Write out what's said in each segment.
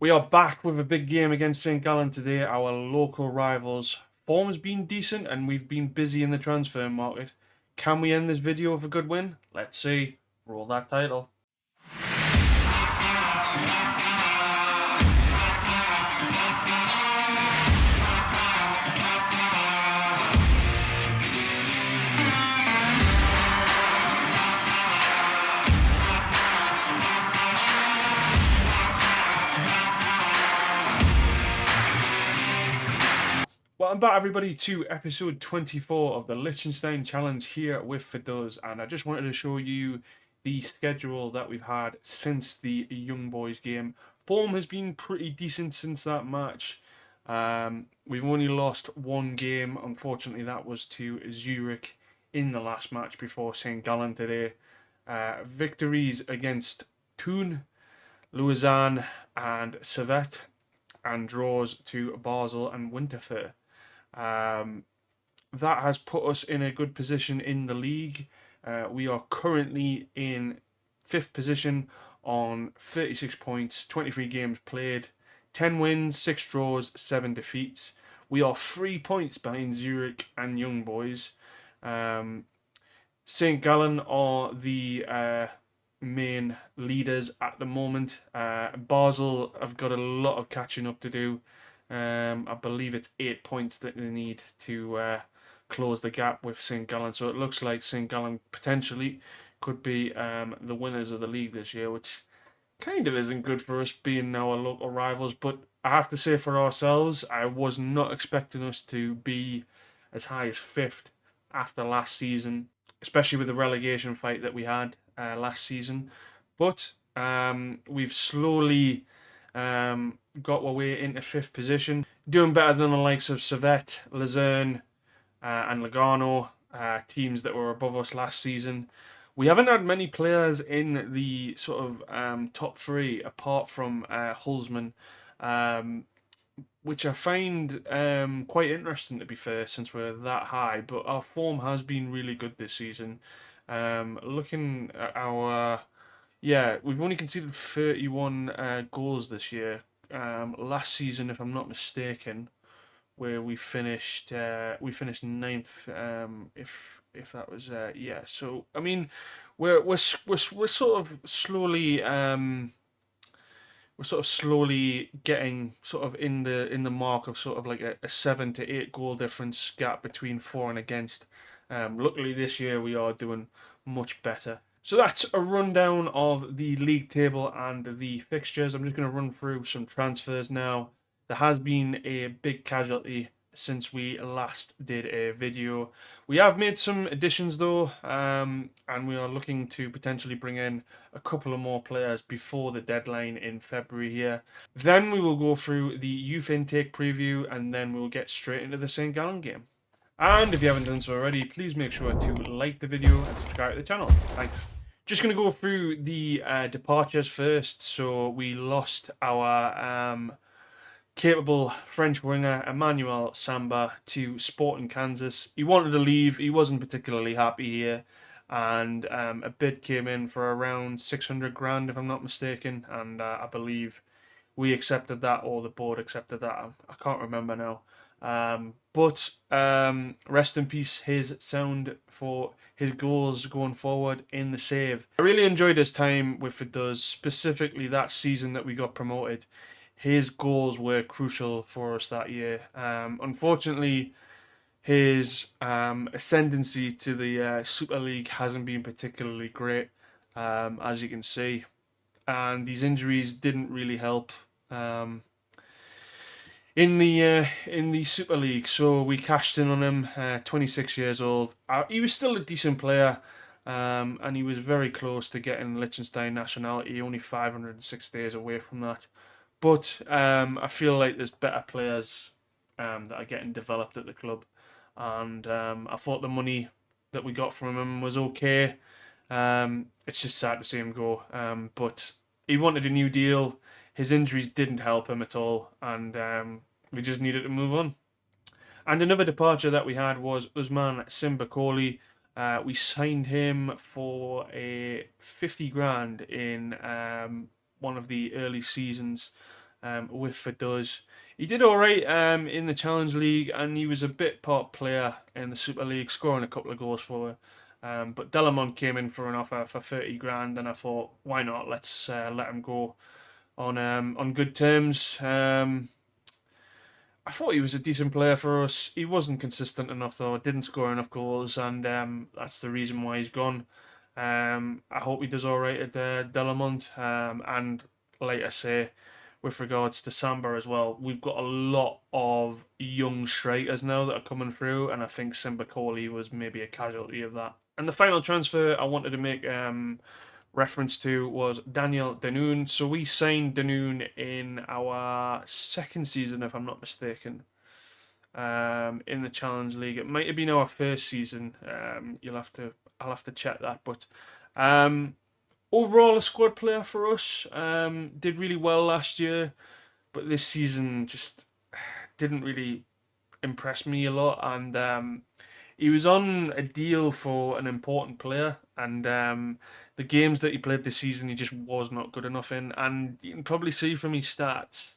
We are back with a big game against St Gallen today, our local rivals. Form's been decent and we've been busy in the transfer market. Can we end this video with a good win? Let's see. Roll that title. Welcome back everybody to episode 24 of the Liechtenstein Challenge here with Vaduz, and I just wanted to show you the schedule that we've had since the Young Boys game. Form has been pretty decent since that match. We've only lost one game, unfortunately that was to Zurich in the last match before St Gallen today. Victories against Thun, Lausanne and Servette, and draws to Basel and Winterthur. That has put us in a good position in the league. We are currently in 5th position on 36 points, 23 games played, 10 wins, 6 draws, 7 defeats. We are 3 points behind Zurich and Young Boys. St Gallen are the main leaders at the moment. Basel have got a lot of catching up to do. I believe it's 8 points that they need to close the gap with St Gallen. So it looks like St Gallen potentially could be the winners of the league this year, which kind of isn't good for us being our local rivals. But I have to say for ourselves, I was not expecting us to be as high as 5th after last season, especially with the relegation fight that we had last season. But we've slowly got our way into 5th position, doing better than the likes of Servette, Lausanne and Lugano, teams that were above us last season. We haven't had many players in the sort of top 3 apart from Hulsman, which I find quite interesting, to be fair, since we're that high. But our form has been really good this season. Looking at our... Yeah, we've only conceded 31 goals this year. Last season, if I'm not mistaken, where we finished 9th. If that was yeah. So I mean, we're sort of slowly getting sort of in the mark of sort of like a 7 to 8 goal difference gap between for and against. Luckily this year we are doing much better. So that's a rundown of the league table and the fixtures. I'm just going to run through some transfers now. There has been a big casualty since we last did a video. We have made some additions though, and we are looking to potentially bring in a couple of more players before the deadline in February here. Then we will go through the youth intake preview, and then we'll get straight into the St Gallen game. And if you haven't done so already, please make sure to like the video and subscribe to the channel. Thanks. Just going to go through the departures first. So we lost our capable French winger Emmanuel Samba to Sporting Kansas. He wanted to leave. He wasn't particularly happy here. And a bid came in for around 600 grand, if I'm not mistaken. And I believe we accepted that, or the board accepted that. I can't remember now. But rest in peace, his sound for his goals going forward in the save. I really enjoyed his time with Vaduz, specifically that season that we got promoted. His goals were crucial for us that year. Unfortunately, his ascendancy to the Super League hasn't been particularly great, as you can see. And these injuries didn't really help. In the Super League, so we cashed in on him. 26 years old. He was still a decent player, and he was very close to getting Liechtenstein nationality. Only 506 days away from that. But I feel like there's better players that are getting developed at the club, and I thought the money that we got from him was okay. It's just sad to see him go. But he wanted a new deal. His injuries didn't help him at all, and we just needed to move on. And another departure that we had was Usman Simbakoli. We signed him for a 50 grand in one of the early seasons. with Vaduz. He did all right in the Challenge League, and he was a bit part player in the Super League, scoring a couple of goals for her. But Delamont came in for an offer for 30 grand, and I thought, why not? Let's let him go on good terms. I thought he was a decent player for us. He wasn't consistent enough though. Didn't score enough goals, and that's the reason why he's gone. I hope he does all right at Delamont. And like I say, with regards to Samba as well, we've got a lot of young strikers now that are coming through, and I think Simba Kohli was maybe a casualty of that. And the final transfer I wanted to make reference to was Daniel Danoon. So we signed Danoon in our second season, if I'm not mistaken, in the Challenge League. It might have been our first season. I'll have to check that. But overall, a squad player for us. Did really well last year, but this season just didn't really impress me a lot. And he was on a deal for an important player, and the games that he played this season, he just was not good enough in. And you can probably see from his stats,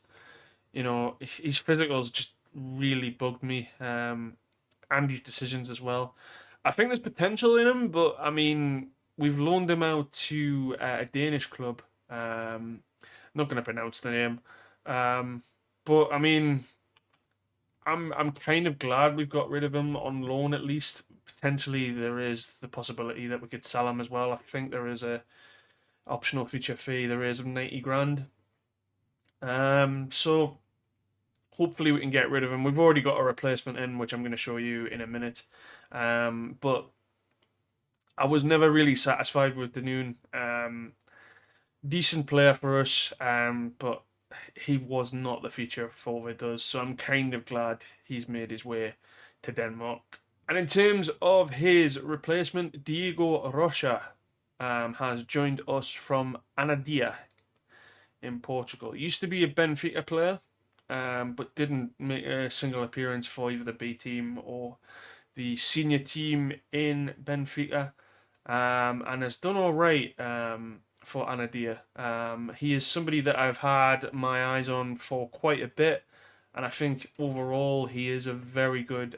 his physicals just really bugged me, and his decisions as well. I think there's potential in him, but I mean, we've loaned him out to a Danish club. Not going to pronounce the name, but I mean, I'm kind of glad we've got rid of him on loan at least. Potentially, there is the possibility that we could sell him as well. I think there is a optional feature fee. There is of 90 grand. So hopefully we can get rid of him. We've already got a replacement in, which I'm going to show you in a minute. But I was never really satisfied with Danoon. Decent player for us, but he was not the future for Vaduz. So I'm kind of glad he's made his way to Denmark. And in terms of his replacement, Diego Rocha has joined us from Anadia in Portugal. He used to be a Benfica player, but didn't make a single appearance for either the B team or the senior team in Benfica, and has done all right for Anadia. He is somebody that I've had my eyes on for quite a bit, and I think overall he is a very good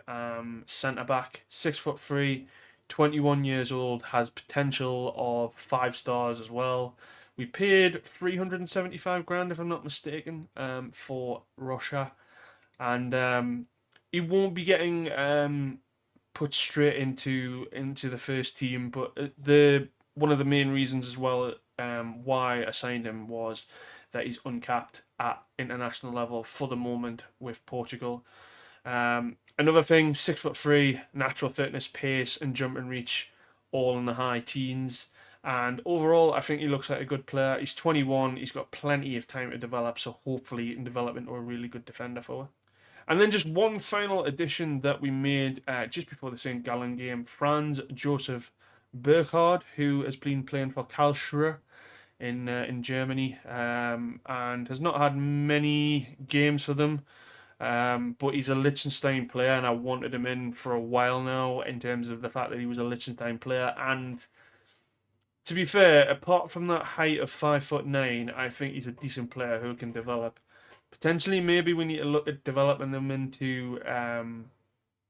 centre back. 6'3", 21 years old, has potential of 5 stars as well. We paid 375 grand, if I'm not mistaken, for Russia, and he won't be getting put straight into the first team. But the one of the main reasons as well why I signed him was that he's uncapped at international level for the moment with Portugal. Another thing, 6'3", natural fitness, pace, and jump and reach, all in the high teens. And overall, I think he looks like a good player. He's 21. He's got plenty of time to develop, so hopefully he can develop into a really good defender for her. And then just one final addition that we made just before the St Gallen game, Franz Joseph Burkhardt, who has been playing for Karlsruhe in Germany, and has not had many games for them. But he's a Liechtenstein player, and I wanted him in for a while now in terms of the fact that he was a Liechtenstein player. And to be fair, apart from that height of 5'9", I think he's a decent player who can develop. Potentially, maybe we need to look at developing them into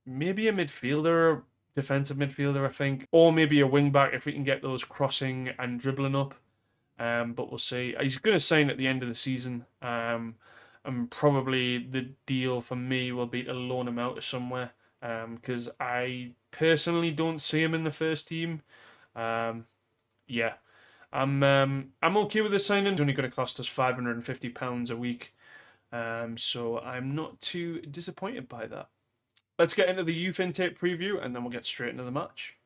maybe a midfielder, defensive midfielder, I think, or maybe a wing back if we can get those crossing and dribbling up. But we'll see. He's going to sign at the end of the season, and probably the deal for me will be to loan him out to somewhere, because I personally don't see him in the first team. Yeah, I'm okay with the signing. It's only going to cost us £550 a week. So I'm not too disappointed by that. Let's get into the youth intake preview, and then we'll get straight into the match.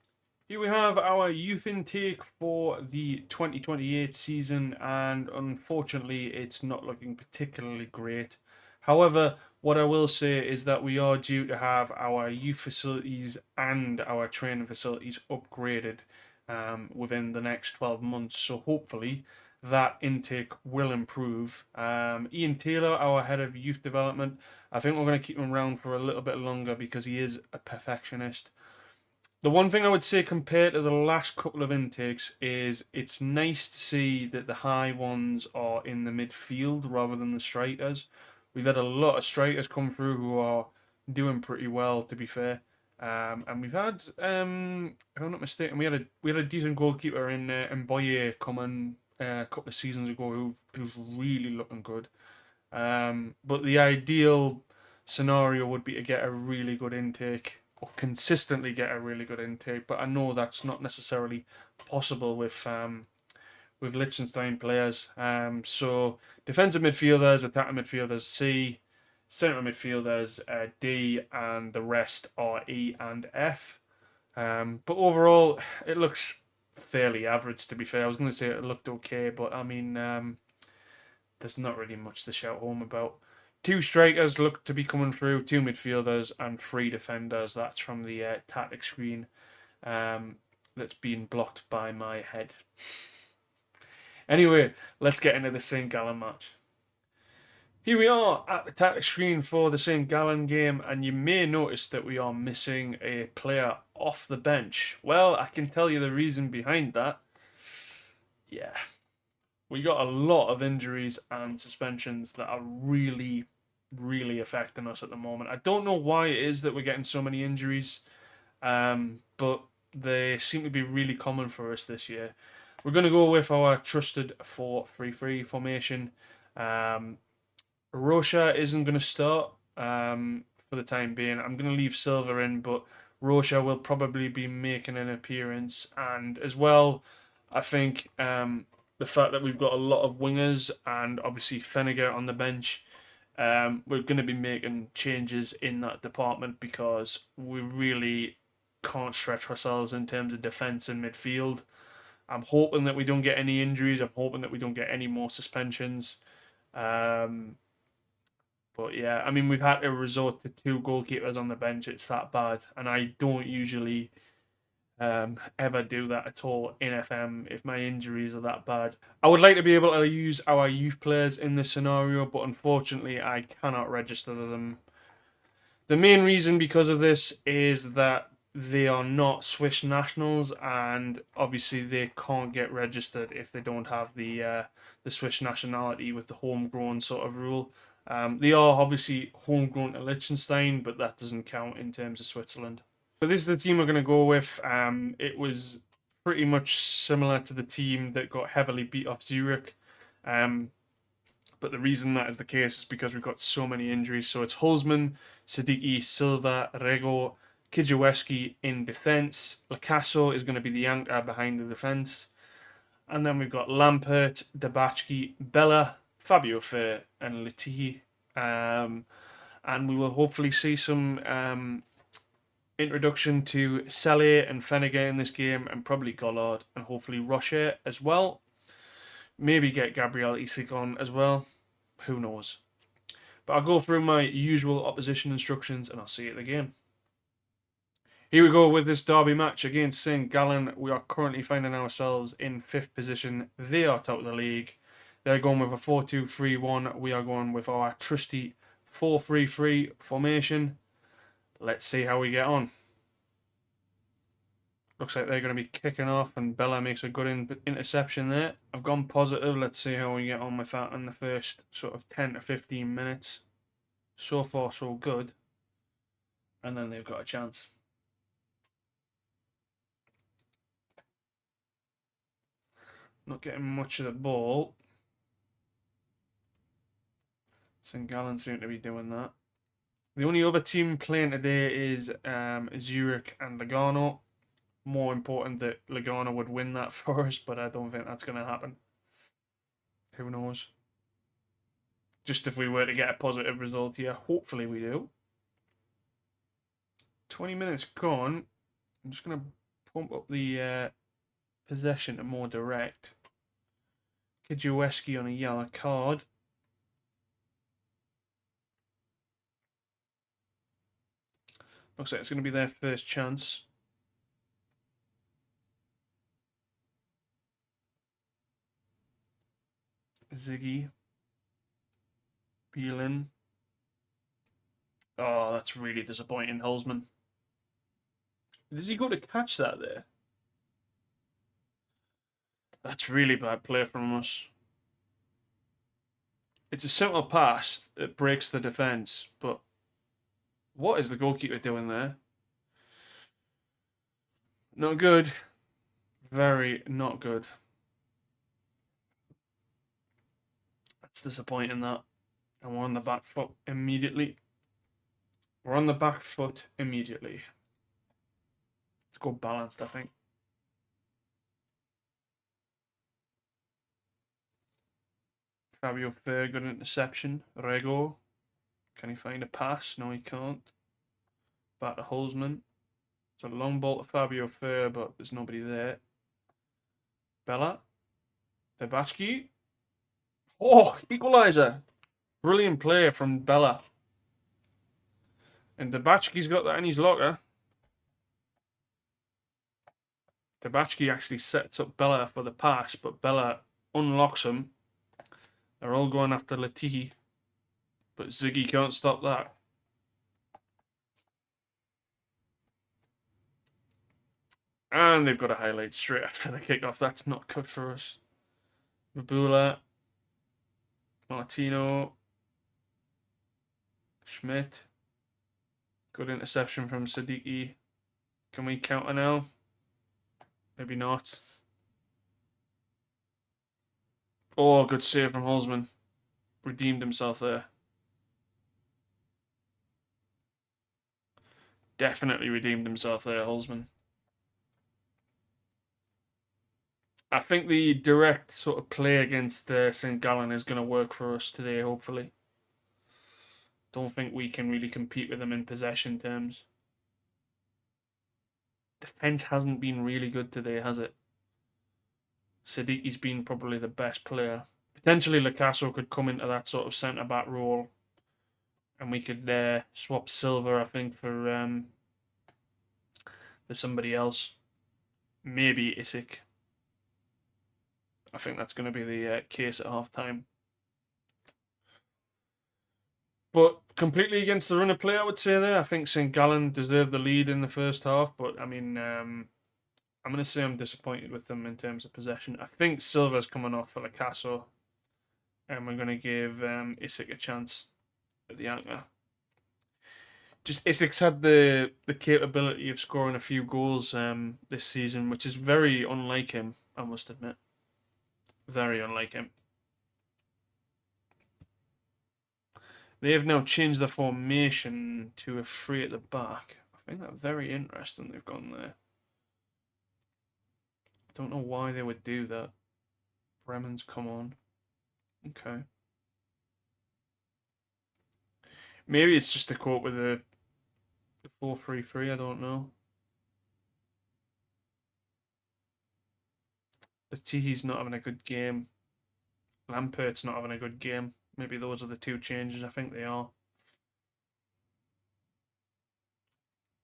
Here we have our youth intake for the 2028 season, and unfortunately it's not looking particularly great. However, what I will say is that we are due to have our youth facilities and our training facilities upgraded within the next 12 months, so hopefully that intake will improve. Ian Taylor, our head of youth development, I think we're going to keep him around for a little bit longer because he is a perfectionist. The one thing I would say compared to the last couple of intakes is it's nice to see that the high ones are in the midfield rather than the strikers. We've had a lot of strikers come through who are doing pretty well, to be fair. And we've had, if I'm not mistaken, we had a decent goalkeeper in Boye coming a couple of seasons ago who's really looking good. But the ideal scenario would be to get a really good intake or consistently get a really good intake. But I know that's not necessarily possible with Liechtenstein players. So defensive midfielders, attacking midfielders C, centre midfielders D, and the rest are E and F. But overall, it looks fairly average. To be fair, I was going to say it looked okay, but I mean, there's not really much to shout home about. Two strikers look to be coming through, two midfielders, and three defenders. That's from the tactic screen that's been blocked by my head. Anyway, let's get into the St Gallen match. Here we are at the tactic screen for the St Gallen game, and you may notice that we are missing a player off the bench. Well, I can tell you the reason behind that. Yeah, we got a lot of injuries and suspensions that are really, really affecting us at the moment. I don't know why it is that we're getting so many injuries, but they seem to be really common for us this year. We're going to go with our trusted 4-3-3 formation. Rocha isn't going to start for the time being. I'm going to leave Silva in, but Rocha will probably be making an appearance. And as well, I think the fact that we've got a lot of wingers and obviously Feniger on the bench, we're going to be making changes in that department because we really can't stretch ourselves in terms of defence and midfield. I'm hoping that we don't get any injuries. I'm hoping that we don't get any more suspensions. But yeah, I mean, we've had to resort to two goalkeepers on the bench. It's that bad. And I don't usually ever do that at all in FM if my injuries are that bad. I would like to be able to use our youth players in this scenario, but unfortunately, I cannot register them. The main reason because of this is that they are not Swiss nationals, and obviously they can't get registered if they don't have the Swiss nationality with the homegrown sort of rule. They are obviously homegrown to Liechtenstein, but that doesn't count in terms of Switzerland. But this is the team we're going to go with. It was pretty much similar to the team that got heavily beat off Zurich. But the reason that is the case is because we've got so many injuries. So it's Holzman, Siddiqui, Silva, Rego, Kijaweski in defence. Lacasso is going to be the anchor behind the defence. And then we've got Lampert, Dabachki, Bella, Fabio Fer, and Letihi. And we will hopefully see some introduction to Sellier and Feniger in this game, and probably Gollard, and hopefully Rocher as well. Maybe get Gabriel Isik on as well. Who knows? But I'll go through my usual opposition instructions and I'll see you at the game. Here we go with this derby match against St Gallen. We are currently finding ourselves in 5th position. They are top of the league. They're going with a 4-2-3-1. We are going with our trusty 4-3-3 formation. Let's see how we get on. Looks like they're going to be kicking off, and Bella makes a good interception there. I've gone positive. Let's see how we get on with that in the first sort of 10 to 15 minutes. So far, so good. And then they've got a chance. Not getting much of the ball. St Gallen seem to be doing that. The only other team playing today is Zurich and Lugano. More important that Lugano would win that for us, but I don't think that's going to happen. Who knows? Just if we were to get a positive result here, hopefully we do. 20 minutes gone. I'm just going to pump up the possession to more direct. Kijaweski on a yellow card. Looks like it's going to be their first chance. Ziggy. Bielin. Oh, that's really disappointing, Holzman. Does he go to catch that there? That's really bad play from us. It's a simple pass that breaks the defence, but what is the goalkeeper doing there? Not good. Very not good. That's disappointing, that. And we're on the back foot immediately. We're on the back foot immediately. Let's go balanced, I think. Fabio Fair, good interception. Rego. Can he find a pass? No, he can't. Back to Holzman. It's a long ball to Fabio Fair, but there's nobody there. Bella. Debachki. Oh, equaliser. Brilliant play from Bella. And Debachki's got that in his locker. Debachki actually sets up Bella for the pass, but Bella unlocks him. They're all going after Latihi, but Ziggy can't stop that. And they've got a highlight straight after the kickoff. That's not good for us. Babula, Martino, Schmidt. Good interception from Siddiqui. Can we counter now? Maybe not. Oh, good save from Holzman. Redeemed himself there. Definitely redeemed himself there, Holzman. I think the direct sort of play against St Gallen is going to work for us today, hopefully. Don't think we can really compete with them in possession terms. Defence hasn't been really good today, has it? Siddiqui's been probably the best player. Potentially Lacasso could come into that sort of centre-back role. And we could swap Silver, I think, for somebody else. Maybe Isik. I think that's going to be the case at half-time. But completely against the run of play, I would say there. I think St Gallen deserved the lead in the first half, but I mean, I'm going to say I'm disappointed with them in terms of possession. I think Silva's coming off for Lacasso, and we're going to give Isik a chance at the anchor. Just Isik's had the capability of scoring a few goals this season, which is very unlike him, I must admit. Very unlike him. They have now changed the formation to a three at the back. I think that's very interesting they've gone there. I don't know why they would do that. Bremen's come on. Okay. Maybe it's just to cope with the 4-3-3, I don't know. Latihi's not having a good game. Lampert's not having a good game. Maybe those are the two changes. I think they are.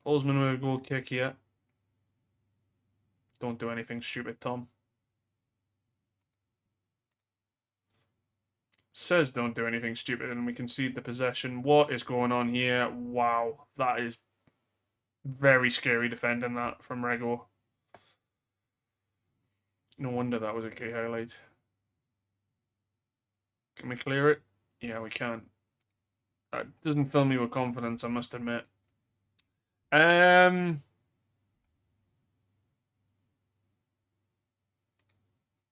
Holzman with a goal kick here. Don't do anything stupid, Tom. Says don't do anything stupid and we concede the possession. What is going on here? Wow, that is very scary defending that from Rego. No wonder that was a key highlight. Can we clear it? Yeah, we can. That doesn't fill me with confidence, I must admit. I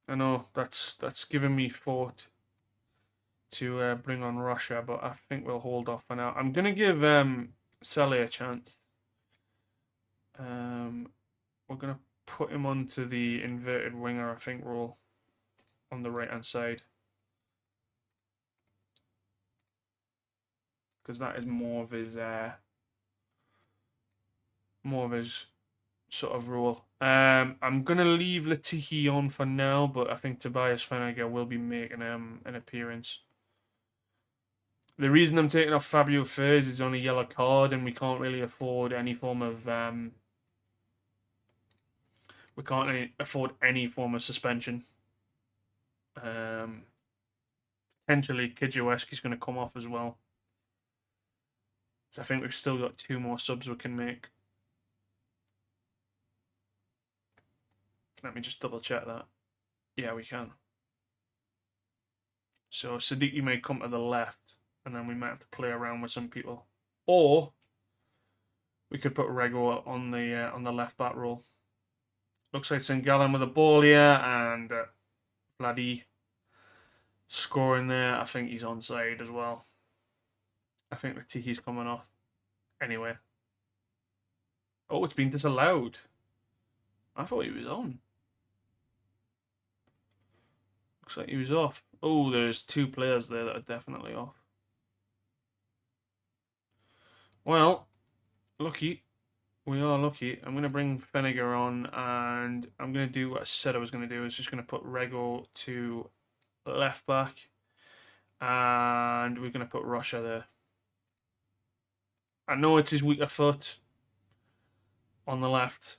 know that's giving me thought to bring on Russia, but I think we'll hold off for now. I'm gonna give Sally a chance. We're gonna put him onto the inverted winger, I think, role on the right hand side, because that is more of his sort of role. I'm gonna leave Latihi on for now, but I think Tobias Fenniger will be making an appearance. The reason I'm taking off Fabio Furs is on a yellow card, and we can't really afford any form of suspension. Potentially Kijoweski's going to come off as well. So I think we've still got two more subs we can make. Let me just double check that. Yeah, we can. So Siddiqui may come to the left, and then we might have to play around with some people. Or we could put Rego on the left back role. Looks like St Gallen with a ball here, and Vladi scoring there. I think he's onside as well. I think the Tihi's coming off. Anyway. Oh, it's been disallowed. I thought he was on. Looks like he was off. Oh, there's 2 players there that are definitely off. Well, lucky. We are lucky. I'm going to bring Feniger on, and I'm going to do what I said I was going to do. I was just going to put Rego to left back, and we're going to put Russia there. I know it's his weaker foot on the left.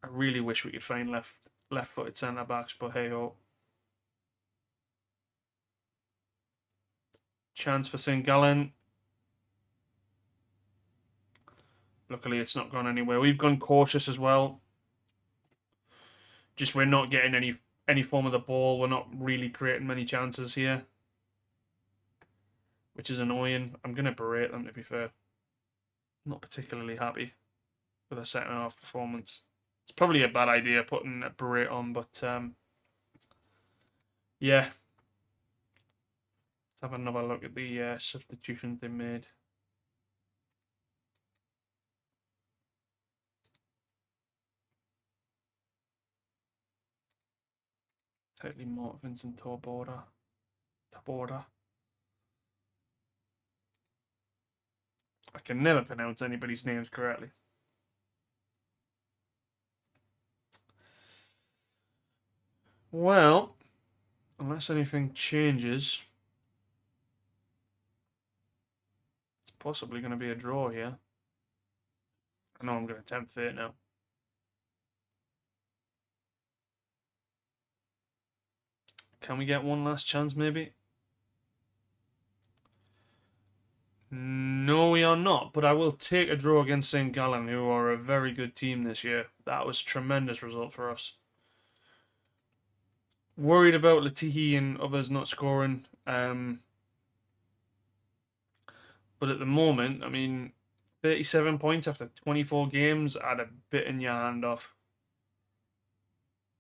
I really wish we could find left-footed centre backs, but hey ho. Chance for St Gallen. Luckily, it's not gone anywhere. We've gone cautious as well. Just we're not getting any form of the ball. We're not really creating many chances here, which is annoying. I'm going to berate them, to be fair. Not particularly happy with a second half performance. It's probably a bad idea putting a berate on, but yeah. Let's have another look at the substitutions they made. Tightly more Vincent Taborda. I can never pronounce anybody's names correctly. Well, unless anything changes, it's possibly going to be a draw here. I know I'm going to tempt fate now. Can we get one last chance, maybe? No, we are not, but I will take a draw against St Gallen, who are a very good team this year. That was a tremendous result for us. Worried about Latihi and others not scoring. But at the moment, I mean, 37 points after 24 games, I'd have bitten your hand off.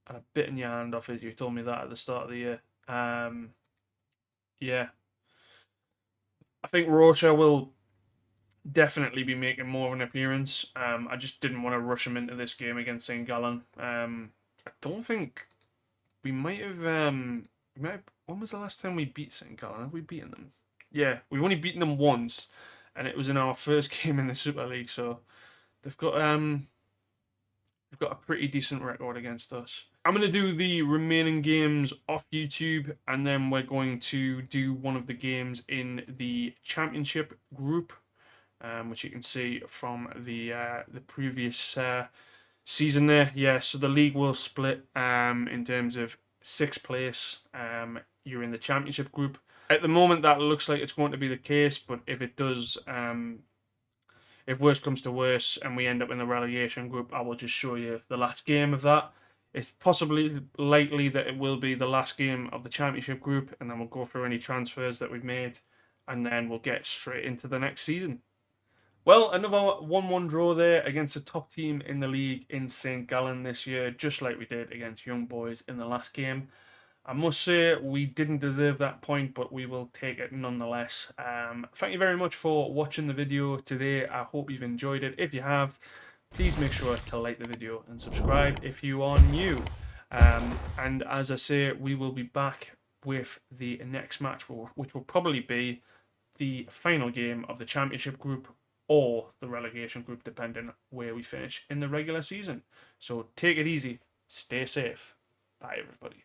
I'd have bitten your hand off if you told me that at the start of the year. Yeah. I think Rocha will definitely be making more of an appearance. I just didn't want to rush him into this game against St Gallen. I don't think we might have. When was the last time we beat St Gallen? Have we beaten them? Yeah, we've only beaten them once, and it was in our first game in the Super League. So they've got a pretty decent record against us. I'm going to do the remaining games off YouTube, and then we're going to do one of the games in the Championship group, which you can see from the previous season there. Yeah, so the league will split in terms of 6th place. You're in the Championship group. At the moment, that looks like it's going to be the case, but if it does, if worse comes to worse and we end up in the relegation group, I will just show you the last game of that. It's possibly likely that it will be the last game of the Championship group, and then we'll go through any transfers that we've made, and then we'll get straight into the next season. Well, another 1-1 draw there against the top team in the league in St Gallen this year, just like we did against Young Boys in the last game. I must say we didn't deserve that point, but we will take it nonetheless. Thank you very much for watching the video today. I hope you've enjoyed it. If you have, please make sure to like the video and subscribe if you are new. And as I say, we will be back with the next match, which will probably be the final game of the Championship group or the relegation group, depending where we finish in the regular season. So take it easy, stay safe. Bye, everybody.